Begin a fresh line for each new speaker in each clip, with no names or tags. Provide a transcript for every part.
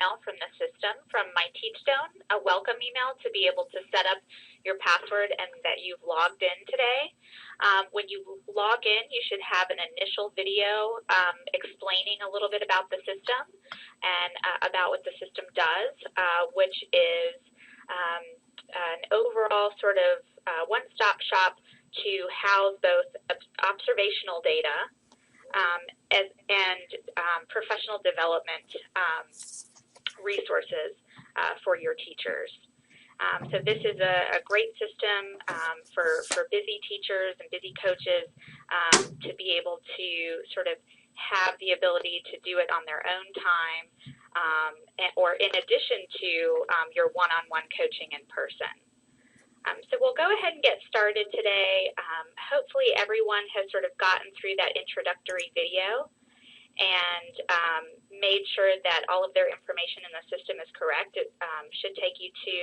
email from the system, from MyTeachstone, a welcome email to be able to set up your password and that you've logged in today. When you log in, you should have an initial video explaining a little bit about the system and about what the system does, which is an overall sort of one-stop shop to house both observational data and professional development resources for your teachers. So this is a great system for busy teachers and busy coaches to be able to sort of have the ability to do it on their own time or in addition to your one-on-one coaching in person. So we'll go ahead and get started today. Hopefully everyone has sort of gotten through that introductory video and made sure that all of their information in the system is correct. It should take you to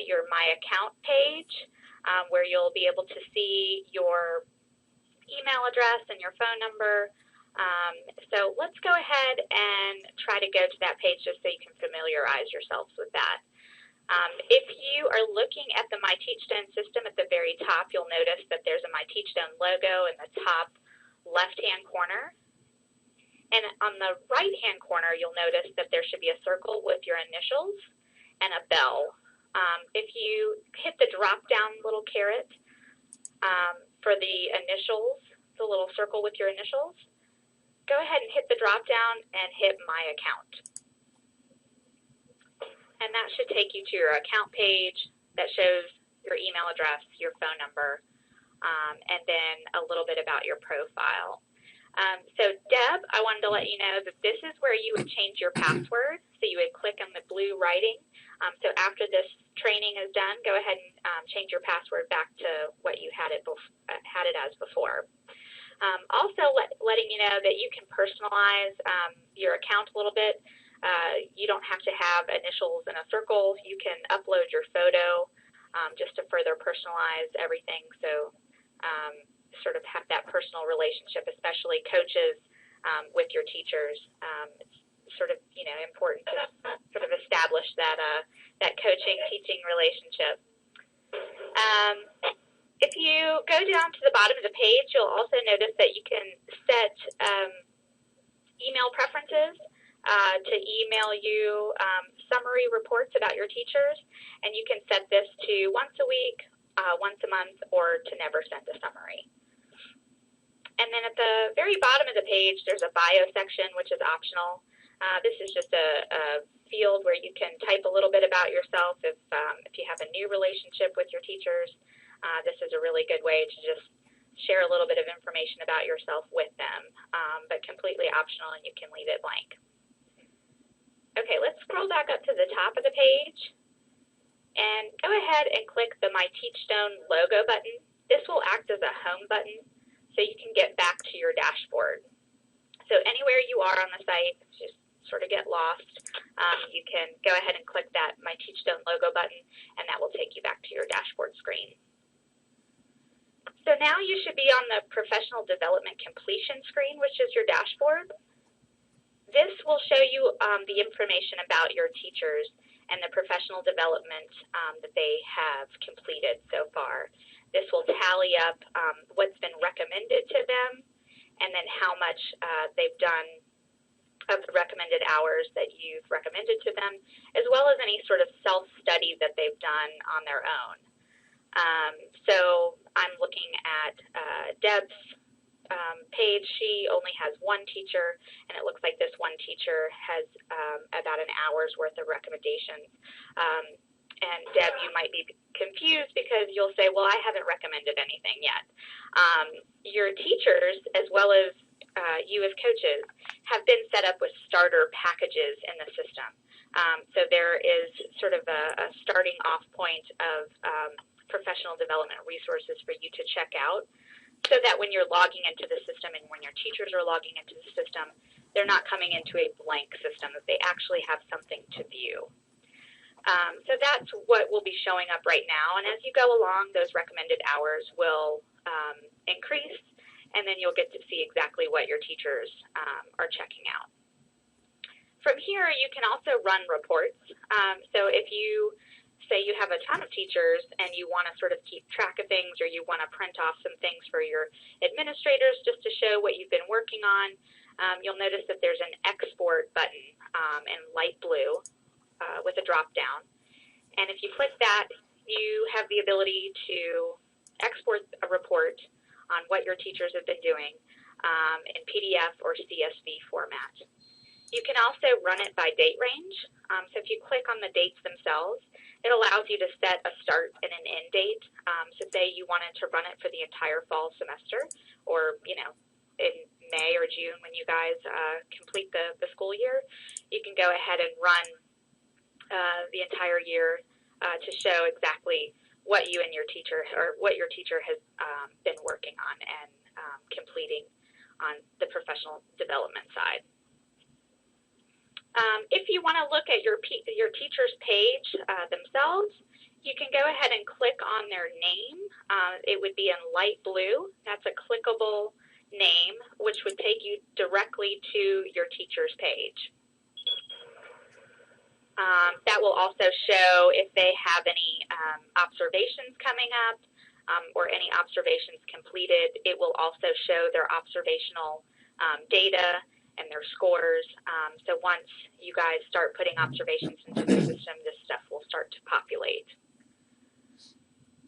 your My Account page where you'll be able to see your email address and your phone number. So let's go ahead and try to go to that page just so you can familiarize yourselves with that. If you are looking at the MyTeachstone system at the very top, you'll notice that there's a MyTeachstone logo in the top left-hand corner. And on the right-hand corner, you'll notice that there should be a circle with your initials and a bell. If you hit the drop-down little caret for the initials, the little circle with your initials, go ahead and hit the drop-down and hit My Account. And that should take you to your account page that shows your email address, your phone number, and then a little bit about your profile. So Deb, I wanted to let you know that this is where you would change your password. So you would click on the blue writing. So after this training is done, go ahead and change your password back to what you had it as before. Also letting you know that you can personalize your account a little bit. You don't have to have initials in a circle. You can upload your photo just to further personalize everything. So sort of have that personal relationship, especially coaches with your teachers. It's sort of, important to sort of establish that coaching, teaching relationship. If you go down to the bottom of the page, you'll also notice that you can set email preferences to email you summary reports about your teachers, and you can set this to once a week, once a month, or to never send a summary. And then at the very bottom of the page, there's a bio section, which is optional. This is just a field where you can type a little bit about yourself if you have a new relationship with your teachers. This is a really good way to just share a little bit of information about yourself with them, but completely optional, and you can leave it blank. Okay, let's scroll back up to the top of the page and go ahead and click the MyTeachstone logo button. This will act as a home button so you can get back to your dashboard. So anywhere you are on the site, just sort of get lost, you can go ahead and click that MyTeachstone logo button, and that will take you back to your dashboard screen. So now you should be on the professional development completion screen, which is your dashboard. This will show you the information about your teachers and the professional development that they have completed so far. This will tally up what's been recommended to them and then how much they've done of the recommended hours that you've recommended to them, as well as any sort of self-study that they've done on their own. So I'm looking at Deb's page. She only has one teacher, and it looks like this one teacher has about an hour's worth of recommendations. And Deb, you might be confused because you'll say, well, I haven't recommended anything yet. Your teachers, as well as you as coaches, have been set up with starter packages in the system. So there is sort of a starting off point of professional development resources for you to check out, so that when you're logging into the system and when your teachers are logging into the system, they're not coming into a blank system, that they actually have something to view. So that's what will be showing up right now, and as you go along, those recommended hours will increase, and then you'll get to see exactly what your teachers are checking out. From here, you can also run reports. So if you say you have a ton of teachers and you want to sort of keep track of things, or you want to print off some things for your administrators just to show what you've been working on, you'll notice that there's an export button in light blue with a drop down. And if you click that, you have the ability to export a report on what your teachers have been doing in PDF or CSV format. You can also run it by date range. So if you click on the dates themselves, it allows you to set a start and an end date. So say you wanted to run it for the entire fall semester, or in May or June when you guys complete the school year, you can go ahead and run the entire year to show exactly what you and your teacher, or what your teacher has been working on and completing on the professional development side. If you want to look at your teacher's page themselves, you can go ahead and click on their name. It would be in light blue. That's a clickable name, which would take you directly to your teacher's page. That will also show if they have any observations coming up or any observations completed. It will also show their observational data and their scores. So once you guys start putting observations into the system, this stuff will start to populate.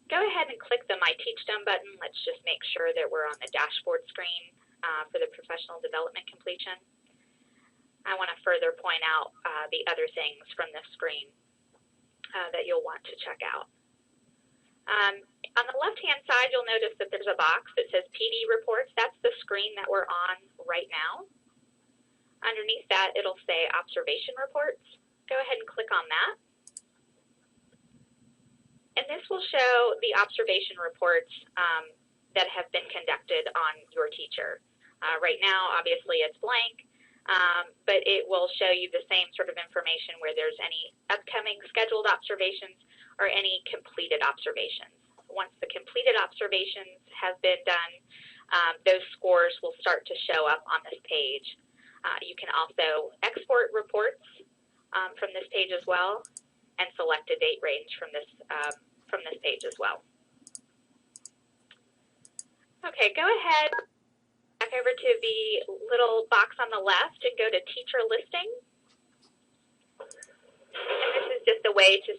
Go ahead and click the MyTeachstone button. Let's just make sure that we're on the dashboard screen for the professional development completion. I want to further point out the other things from this screen that you'll want to check out. On the left-hand side, you'll notice that there's a box that says PD reports. That's the screen that we're on right now. Underneath that, it'll say observation reports. Go ahead and click on that. And this will show the observation reports that have been conducted on your teacher. Right now, obviously, it's blank, but it will show you the same sort of information where there's any upcoming scheduled observations or any completed observations. Once the completed observations have been done, those scores will start to show up on this page. You can also export reports from this page as well, and select a date range from this page as well. Okay, go ahead back over to the little box on the left and go to teacher listing. And this is just a way to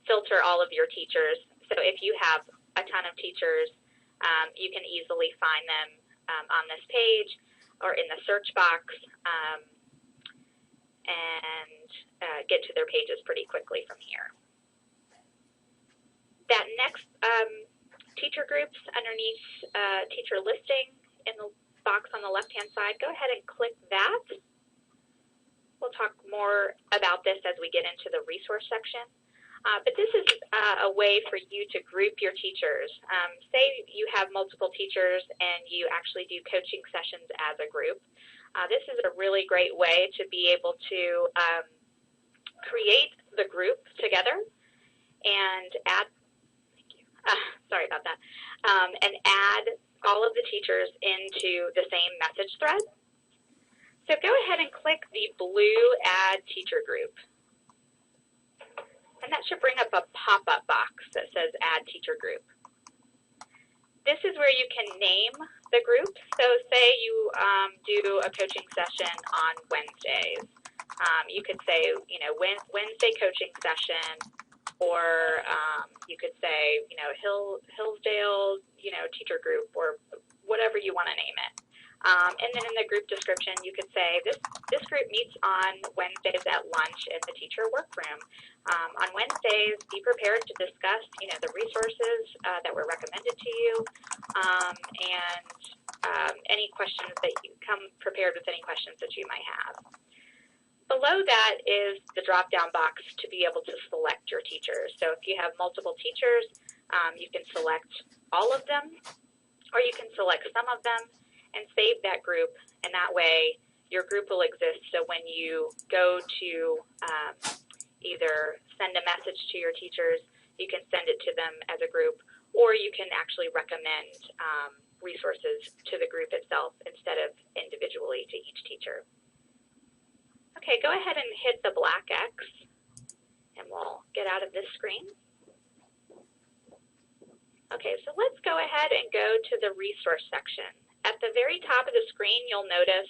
filter all of your teachers. So if you have a ton of teachers, you can easily find them on this page or in the search box, and get to their pages pretty quickly from here. That next teacher groups underneath teacher listing in the box on the left-hand side, go ahead and click that. We'll talk more about this as we get into the resource section. But this is a way for you to group your teachers. Say you have multiple teachers and you actually do coaching sessions as a group. This is a really great way to be able to create the group together and add, sorry about that, and add all of the teachers into the same message thread. So go ahead and click the blue Add Teacher Group. And that should bring up a pop-up box that says Add Teacher Group. This is where you can name the group. So say you do a coaching session on Wednesdays. You could say, Wednesday coaching session, or you could say, Hillsdale, teacher group, or whatever you want to name it. And then in the group description, you could say this group meets on Wednesdays at lunch in the teacher workroom. On Wednesdays, be prepared to discuss, the resources that were recommended to you, and any questions that you come prepared with any questions that you might have. Below that is the drop-down box to be able to select your teachers. So if you have multiple teachers, you can select all of them, or you can select some of them and save that group, and that way your group will exist. So when you go to either send a message to your teachers, you can send it to them as a group, or you can actually recommend resources to the group itself instead of individually to each teacher. Okay, go ahead and hit the black X, and we'll get out of this screen. Okay, so let's go ahead and go to the resource section. At the very top of the screen, you'll notice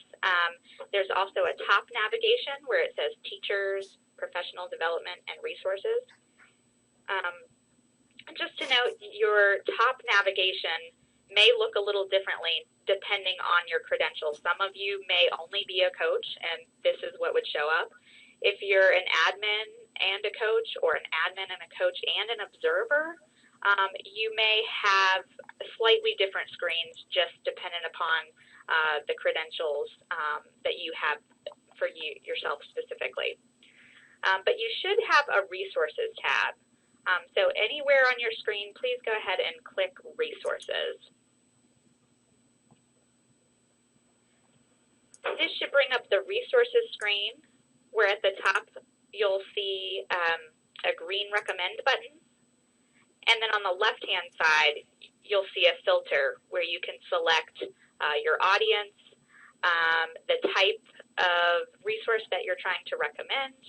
there's also a top navigation where it says Teachers, Professional Development, and Resources. Just to note, your top navigation may look a little differently depending on your credentials. Some of you may only be a coach, and this is what would show up. If you're an admin and a coach, or an admin and a coach and an observer, you may have slightly different screens just dependent upon the credentials that you have for yourself specifically. But you should have a Resources tab. So anywhere on your screen, please go ahead and click Resources. This should bring up the Resources screen, where at the top you'll see a green Recommend button. And then on the left-hand side, you'll see a filter where you can select your audience, the type of resource that you're trying to recommend,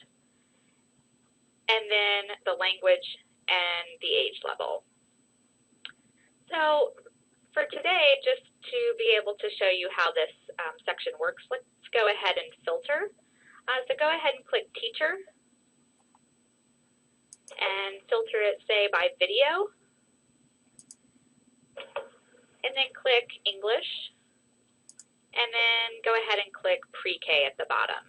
and then the language and the age level. So for today, just to be able to show you how this section works, let's go ahead and filter. So go ahead and click Teacher, and filter it, say, by video, and then click English, and then go ahead and click Pre-K at the bottom.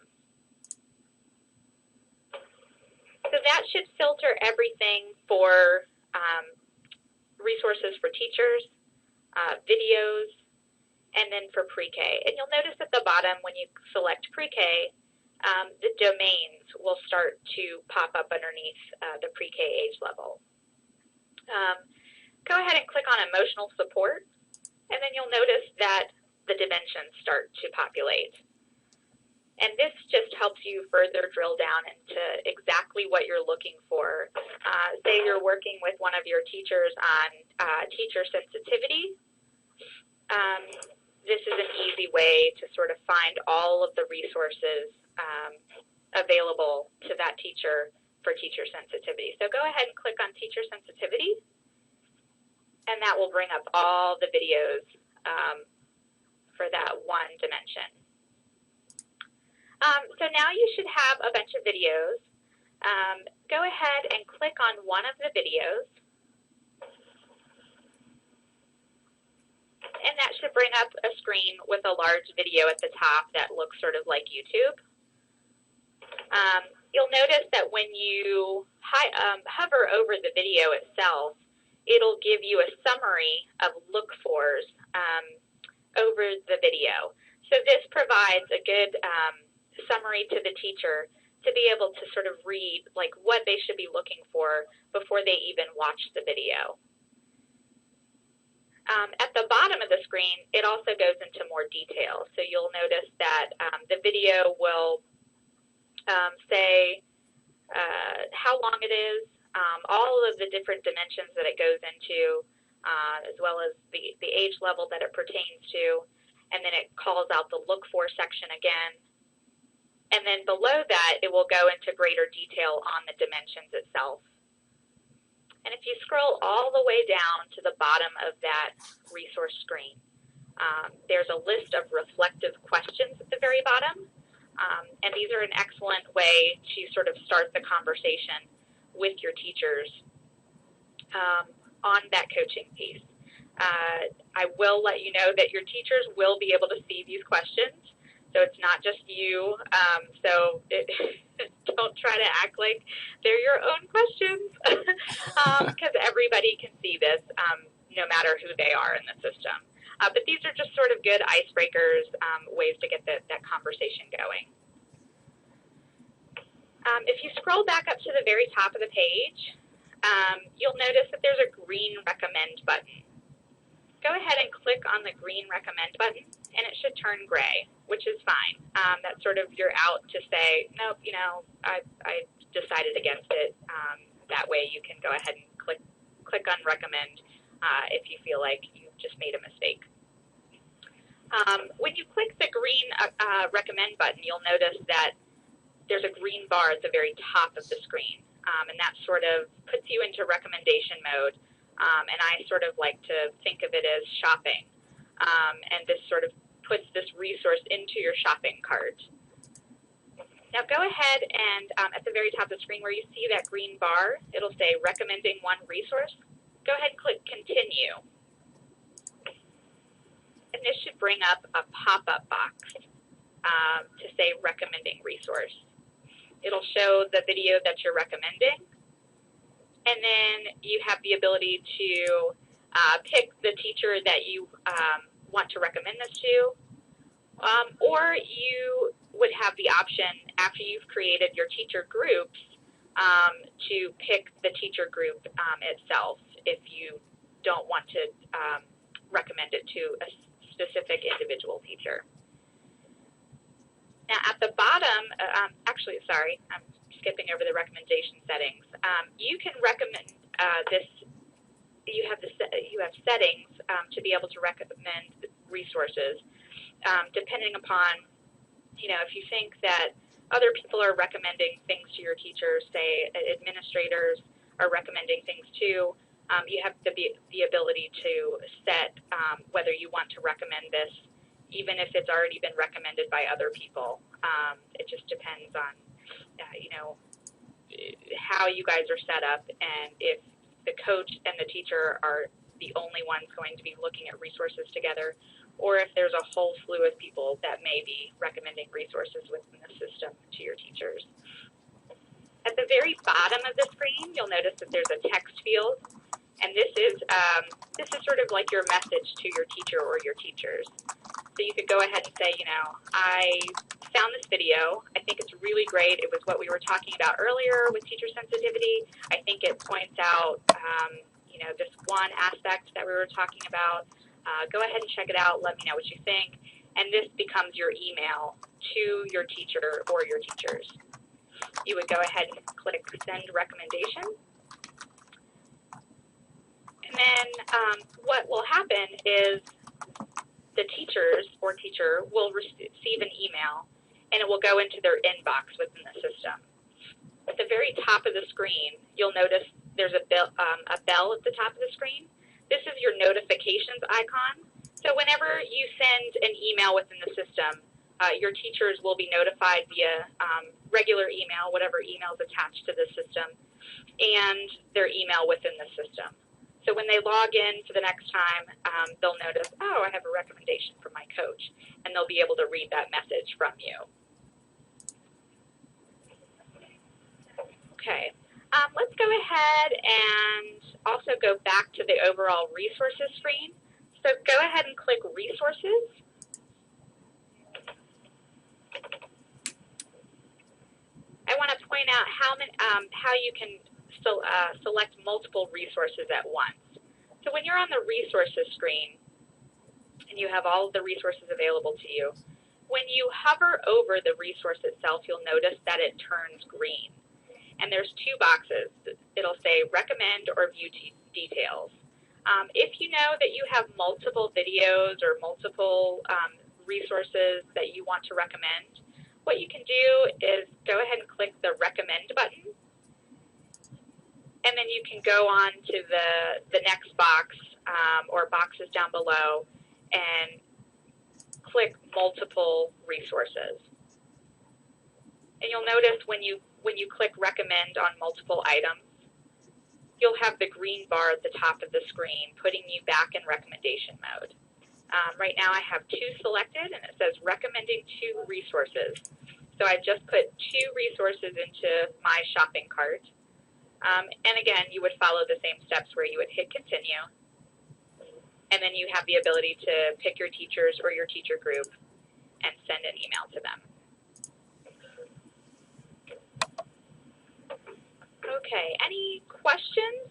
So that should filter everything for resources for teachers, videos, and then for Pre-K. And you'll notice at the bottom when you select Pre-K, the domains will start to pop up underneath the Pre-K age level. Go ahead and click on Emotional Support, and then you'll notice that the dimensions start to populate. And this just helps you further drill down into exactly what you're looking for. Say you're working with one of your teachers on teacher sensitivity. This is an easy way to sort of find all of the resources available to that teacher for teacher sensitivity. So go ahead and click on teacher sensitivity, and that will bring up all the videos for that one dimension. So now you should have a bunch of videos. Go ahead and click on one of the videos, and that should bring up a screen with a large video at the top that looks sort of like YouTube. You'll notice that when you hover over the video itself, it'll give you a summary of look-fors over the video. So this provides a good summary to the teacher to be able to sort of read like what they should be looking for before they even watch the video. At the bottom of the screen, it also goes into more detail. So you'll notice that the video will say how long it is, all of the different dimensions that it goes into, as well as the age level that it pertains to, and then it calls out the look for section again. And then below that, it will go into greater detail on the dimensions itself. And if you scroll all the way down to the bottom of that resource screen, there's a list of reflective questions at the very bottom. And these are an excellent way to sort of start the conversation with your teachers on that coaching piece. I will let you know that your teachers will be able to see these questions. So it's not just you. Don't try to act like they're your own questions because everybody can see this no matter who they are in the system. But these are just sort of good icebreakers, ways to get that conversation going. If you scroll back up to the very top of the page, you'll notice that there's a green recommend button. Go ahead and click on the green recommend button, and it should turn gray, which is fine. That's sort of you're out to say, nope, you know, I decided against it. That way you can go ahead and click on recommend if you feel like you've just made a mistake. When you click the green recommend button, you'll notice that there's a green bar at the very top of the screen, and that sort of puts you into recommendation mode, and I sort of like to think of it as shopping, and this sort of puts this resource into your shopping cart. Now go ahead and at the very top of the screen where you see that green bar, it'll say recommending one resource. Go ahead and click continue. And this should bring up a pop-up box to say recommending resource. It'll show the video that you're recommending, and then you have the ability to pick the teacher that you want to recommend this to, or you would have the option after you've created your teacher groups to pick the teacher group itself if you don't want to recommend it to a specific individual teacher. Now at the bottom, actually, sorry, I'm skipping over the recommendation settings. You can recommend this. You have settings to be able to recommend resources, depending upon, if you think that other people are recommending things to your teachers, say administrators are recommending things too. You have the ability to set whether you want to recommend this, even if it's already been recommended by other people. It just depends on, how you guys are set up, and if the coach and the teacher are the only ones going to be looking at resources together, or if there's a whole slew of people that may be recommending resources within the system to your teachers. At the very bottom of the screen, you'll notice that there's a text field, and this is sort of like your message to your teacher or your teachers. So you could go ahead and say, I found this video. I think it's really great. It was what we were talking about earlier with teacher sensitivity. I think it points out, this one aspect that we were talking about. Go ahead and check it out. Let me know what you think. And this becomes your email to your teacher or your teachers. You would go ahead and click send recommendation. And then what will happen is the teachers or teacher will receive an email, and it will go into their inbox within the system. At the very top of the screen, you'll notice there's a bell at the top of the screen. This is your notifications icon. So whenever you send an email within the system, your teachers will be notified via regular email, whatever email is attached to the system, and their email within the system. So when they log in for the next time, they'll notice, oh, I have a recommendation from my coach, and they'll be able to read that message from you. Okay, let's go ahead and also go back to the overall resources screen. So go ahead and click resources. I want to point out how you can select multiple resources at once. So when you're on the resources screen and you have all of the resources available to you, when you hover over the resource itself, you'll notice that it turns green. And there's two boxes. It'll say recommend or view details. If you know that you have multiple videos or multiple resources that you want to recommend, what you can do is go ahead and click the recommend button, and then you can go on to the next box or boxes down below and click multiple resources. And you'll notice when you click recommend on multiple items, you'll have the green bar at the top of the screen, putting you back in recommendation mode. Right now I have 2 selected, and it says recommending 2 resources. So I just put 2 resources into my shopping cart. And again, you would follow the same steps where you would hit continue, and then you have the ability to pick your teachers or your teacher group and send an email to them. Okay, any questions?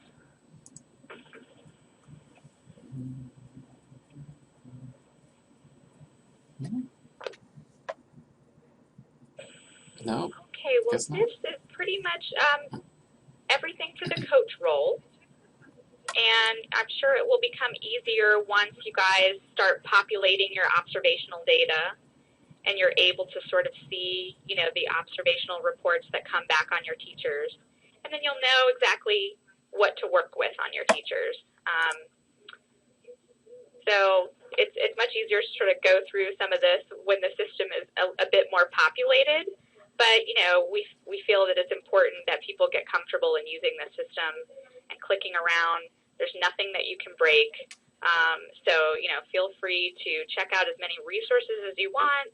No.
Okay, well, this is pretty much everything for the coach role. And I'm sure it will become easier once you guys start populating your observational data and you're able to sort of see, you know, the observational reports that come back on your teachers. And then you'll know exactly what to work with on your teachers. So it's much easier to sort of go through some of this when the system is a bit more populated. But, you know, we feel that it's important that people get comfortable in using the system and clicking around. There's nothing that you can break. So, you know, feel free to check out as many resources as you want.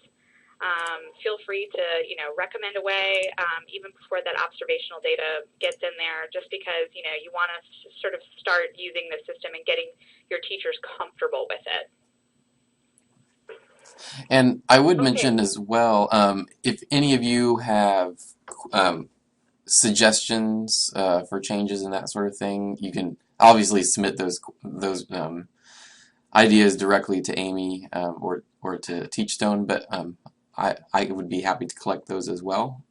Feel free to, you know, recommend away even before that observational data gets in there, just because, you know, you want to sort of start using the system and getting your teachers comfortable with it.
And I would mention as well, if any of you have suggestions for changes and that sort of thing, you can obviously submit those ideas directly to Amy or to Teachstone, but I would be happy to collect those as well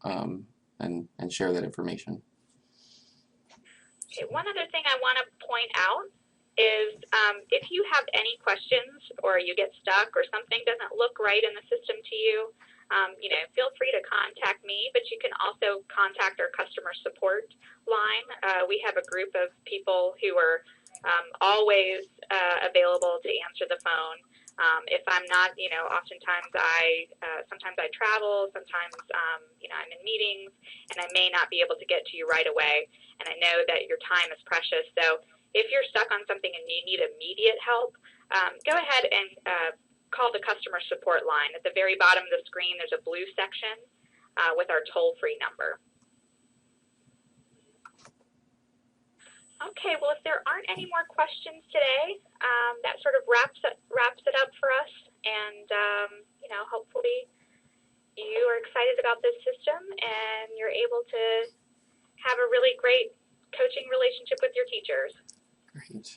and share that information.
Okay, one other thing I want to point out is if you have any questions or you get stuck or something doesn't look right in the system to you, you know, feel free to contact me, but you can also contact our customer support line. We have a group of people who are always available to answer the phone. If I'm not, you know, oftentimes sometimes I travel, sometimes, you know, I'm in meetings, and I may not be able to get to you right away. And I know that your time is precious. So if you're stuck on something and you need immediate help, go ahead and call the customer support line. At the very bottom of the screen, there's a blue section with our toll-free number. Okay, well, if there aren't any more questions today, that sort of wraps it up for us. And, you know, hopefully you are excited about this system and you're able to have a really great coaching relationship with your teachers.
Great.